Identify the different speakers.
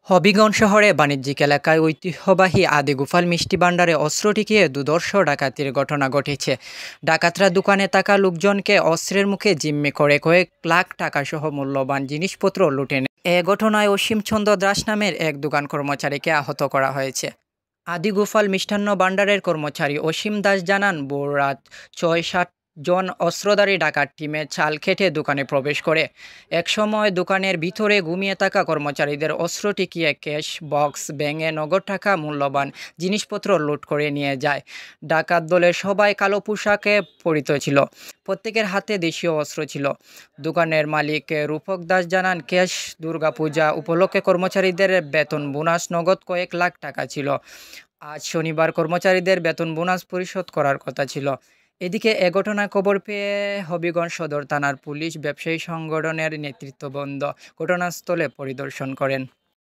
Speaker 1: হবিগঞ্জ শহরে বাণিজ্যিক এলাকায় ঐতিহ্যবাহী আদিগোপাল মিষ্টি ভাণ্ডারে অস্ত্র টিকিয়ে দুর্ধর্ষ ডাকাতির ঘটনা ঘটেছে। ডাকাতরা দোকানে থাকা লোকজনকে অস্ত্রের মুখে জিম্মি করে কয়েক লাখ টাকাসহ মূল্যবান জিনিসপত্র লুটে নেয়। এ ঘটনায় অসীম চন্দ্র দাস নামের এক দোকান কর্মচারীকে আহত করা হয়েছে। আদিগোপাল মিষ্টান্ন ভাণ্ডারের কর্মচারী অসীম দাস জানান, ভোর রাত ৬-৭ জন অস্ত্রধারী ডাকাত টিমে চাল খেটে দোকানে প্রবেশ করে। একসময় দোকানের ভিতরে ঘুমিয়ে থাকা কর্মচারীদের অস্ত্র টিকিয়ে ক্যাশ বক্স ভেঙে নগদ টাকা মূল্যবান জিনিসপত্র লুট করে নিয়ে যায়। ডাকাত দলের সবাই কালো পোশাকে পরিচিত ছিল, প্রত্যেকের হাতে দেশীয় অস্ত্র ছিল। দোকানের মালিক রূপক দাস জানান, ক্যাশ দুর্গাপূজা উপলক্ষে কর্মচারীদের বেতন বোনাস নগদ কয়েক লাখ টাকা ছিল। আজ শনিবার কর্মচারীদের বেতন বোনাস পরিশোধ করার কথা ছিল। এদিকে এ ঘটনার খবর পেয়ে হবিগঞ্জ সদর থানার পুলিশ ব্যবসায়ী সংগঠনের নেতৃত্ববৃন্দ ঘটনাস্থলে পরিদর্শন করেন।